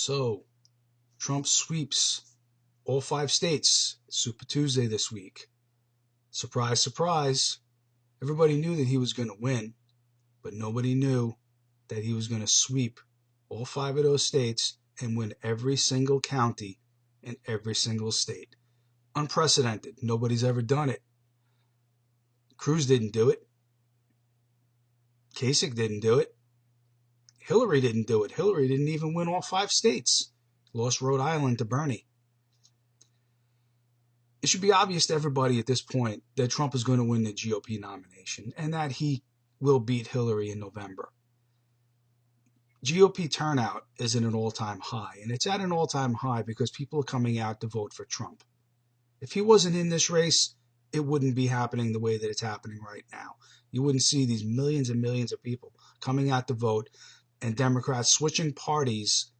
So, Trump sweeps all 5 states. Super Tuesday this week. Surprise, surprise. Everybody knew that he was going to win, but nobody knew that he was going to sweep all 5 of those states and win every single county in every single state. Unprecedented. Nobody's ever done it. Cruz didn't do it. Kasich didn't do it. Hillary didn't do it. Hillary didn't even win all 5 states. Lost Rhode Island to Bernie. It should be obvious to everybody at this point that Trump is going to win the GOP nomination and that he will beat Hillary in November. GOP turnout is at an all-time high, and it's at an all-time high because people are coming out to vote for Trump. If he wasn't in this race, it wouldn't be happening the way that it's happening right now. You wouldn't see these millions and millions of people coming out to vote and Democrats switching parties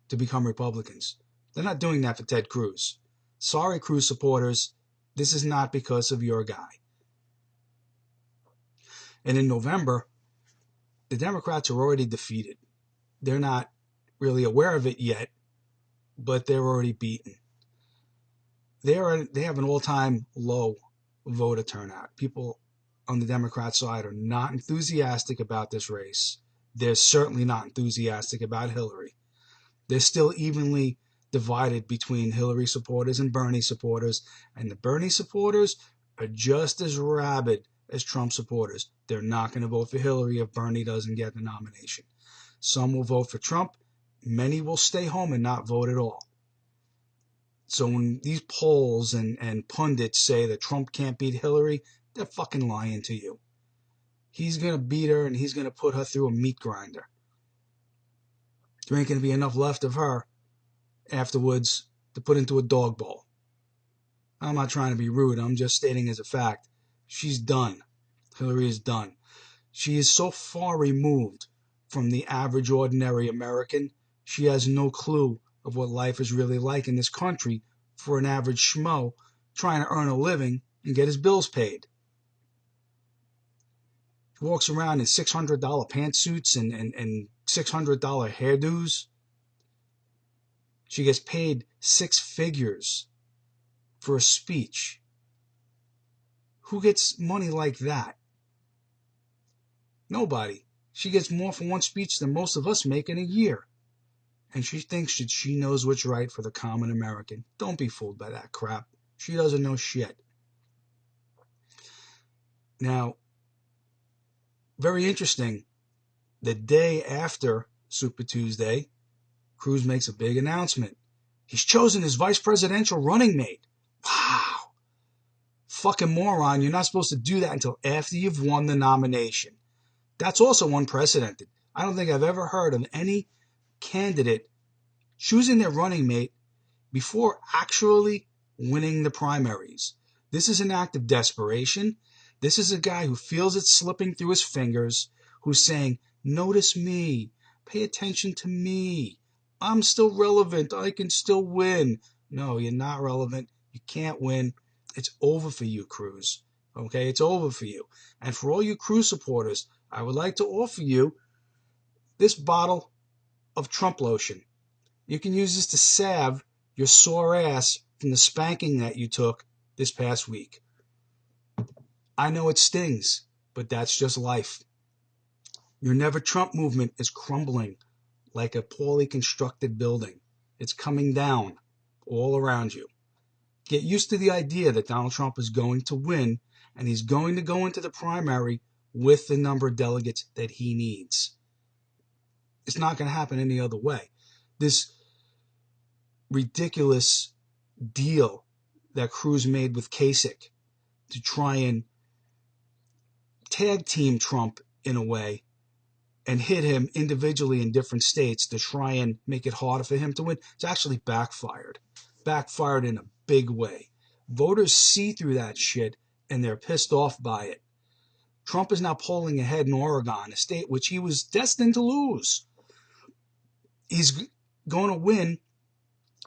to become Republicans. They're not doing that for Ted Cruz. Sorry, Cruz supporters, this is not because of your guy. And in November, the Democrats are already defeated. They're not really aware of it yet, but they're already beaten. They have an all-time low voter turnout. People on the Democrat side are not enthusiastic about this race. They're certainly not enthusiastic about Hillary. They're still evenly divided between Hillary supporters and Bernie supporters, and the Bernie supporters are just as rabid as Trump supporters. They're not going to vote for Hillary if Bernie doesn't get the nomination. Some will vote for Trump. Many will stay home and not vote at all. So when these polls and pundits say that Trump can't beat Hillary, they're fucking lying to you. He's going to beat her and he's going to put her through a meat grinder. There ain't going to be enough left of her afterwards to put into a dog bowl. I'm not trying to be rude. I'm just stating as a fact. She's done. Hillary is done. She is so far removed from the average ordinary American, she has no clue of what life is really like in this country for an average schmo trying to earn a living and get his bills paid. He walks around in $600 pantsuits and $600 hairdos. She gets paid 6 figures for a speech. Who gets money like that? Nobody. She gets more for one speech than most of us make in a year. And she thinks that she knows what's right for the common American. Don't be fooled by that crap. She doesn't know shit. Now, very interesting, the day after Super Tuesday, Cruz makes a big announcement. He's chosen his vice presidential running mate. Wow. Fucking moron, you're not supposed to do that until after you've won the nomination. That's also unprecedented. I don't think I've ever heard of any candidate choosing their running mate before actually winning the primaries. This is an act of desperation. This is a guy who feels it slipping through his fingers, who's saying, notice me, pay attention to me. I'm still relevant. I can still win. No, you're not relevant. You can't win. It's over for you, Cruz. Okay, it's over for you. And for all you Cruz supporters, I would like to offer you this bottle of Trump lotion. You can use this to salve your sore ass from the spanking that you took this past week. I know it stings, but that's just life. Your Never Trump movement is crumbling like a poorly constructed building. It's coming down all around you. Get used to the idea that Donald Trump is going to win, and he's going to go into the primary with the number of delegates that he needs. It's not going to happen any other way. This ridiculous deal that Cruz made with Kasich to try and tag team Trump in a way and hit him individually in different states to try and make it harder for him to win, it's actually backfired. Backfired in a big way. Voters see through that shit and they're pissed off by it. Trump is now polling ahead in Oregon, a state which he was destined to lose. He's going to win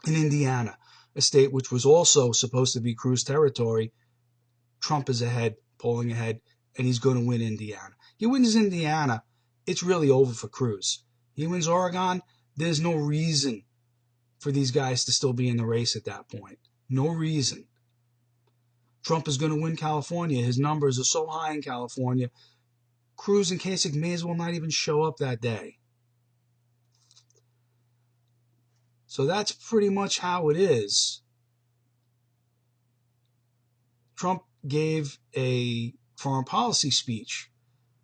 in Indiana, a state which was also supposed to be Cruz territory. Trump is ahead, polling ahead, and he's going to win Indiana. He wins Indiana, it's really over for Cruz. He wins Oregon, there's no reason for these guys to still be in the race at that point. No reason. Trump is going to win California. His numbers are so high in California. Cruz and Kasich may as well not even show up that day. So that's pretty much how it is. Trump gave a foreign policy speech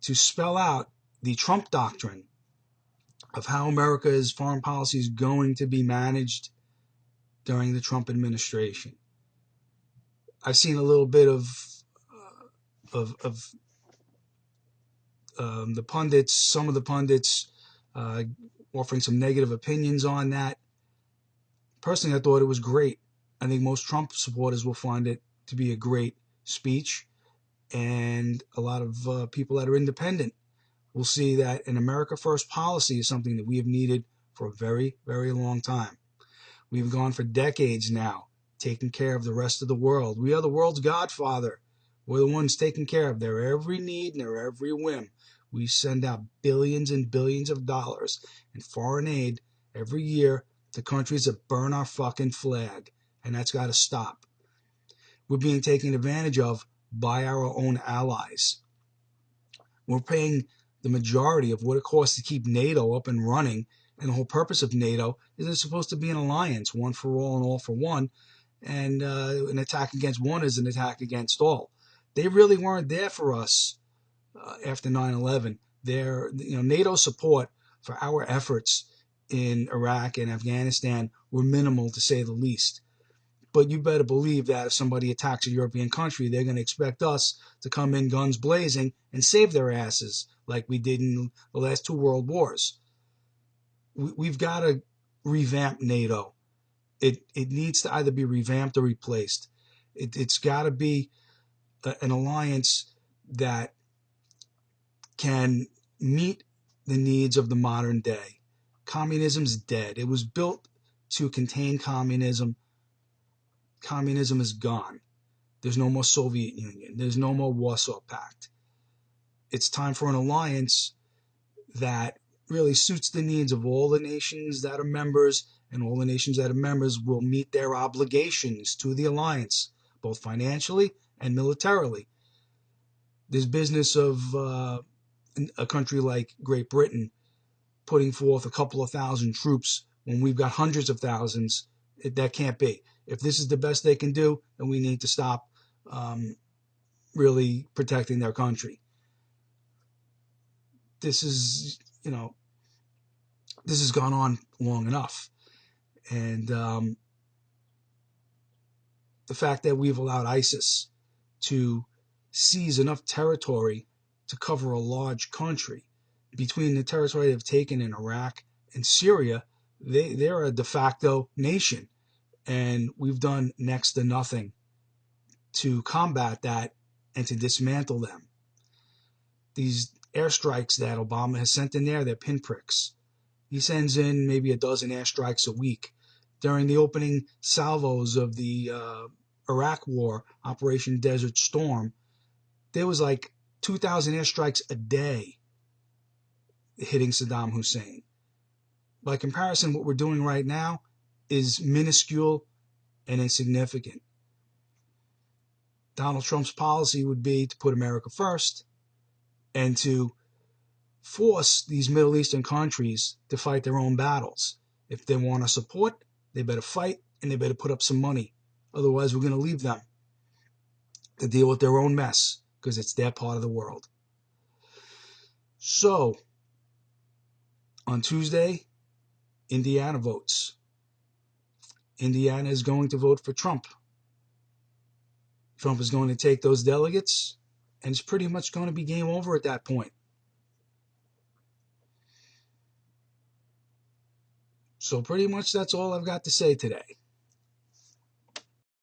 to spell out the Trump doctrine of how America's foreign policy is going to be managed during the Trump administration. I've seen a little bit of the pundits, some of the pundits offering some negative opinions on that. Personally, I thought it was great. I think most Trump supporters will find it to be a great speech, and a lot of people that are independent will see that an America First policy is something that we have needed for a very, very long time. We've gone for decades now, taking care of the rest of the world. We are the world's godfather. We're the ones taking care of their every need and their every whim. We send out billions and billions of dollars in foreign aid every year to countries that burn our fucking flag, and that's got to stop. We're being taken advantage of by our own allies. We're paying the majority of what it costs to keep NATO up and running, and the whole purpose of NATO is it's supposed to be an alliance, one for all and all for one, and an attack against one is an attack against all. They really weren't there for us after 9/11. NATO support for our efforts in Iraq and Afghanistan were minimal, to say the least. But you better believe that if somebody attacks a European country, they're going to expect us to come in guns blazing and save their asses like we did in the last 2 world wars. We've got to revamp NATO. It needs to either be revamped or replaced. It's got to be an alliance that can meet the needs of the modern day. Communism's dead. It was built to contain communism. Communism is gone. There's no more Soviet Union. There's no more Warsaw Pact. It's time for an alliance that really suits the needs of all the nations that are members, and all the nations that are members will meet their obligations to the alliance, both financially and militarily. There's business of a country like Great Britain putting forth a couple of thousand troops when we've got hundreds of thousands. That can't be. If this is the best they can do, then we need to stop really protecting their country. This has gone on long enough. And the fact that we've allowed ISIS to seize enough territory to cover a large country, between the territory they've taken in Iraq and Syria, they're a de facto nation. And we've done next to nothing to combat that and to dismantle them. These airstrikes that Obama has sent in there, they're pinpricks. He sends in maybe a dozen airstrikes a week. During the opening salvos of the Iraq War, Operation Desert Storm, there was like 2,000 airstrikes a day hitting Saddam Hussein. By comparison, what we're doing right now is minuscule and insignificant. Donald Trump's policy would be to put America first and to force these Middle Eastern countries to fight their own battles. If they want our support, they better fight and they better put up some money. Otherwise, we're going to leave them to deal with their own mess because it's their part of the world. So, on Tuesday, Indiana votes. Indiana is going to vote for Trump. Trump is going to take those delegates, and it's pretty much going to be game over at that point. So pretty much that's all I've got to say today.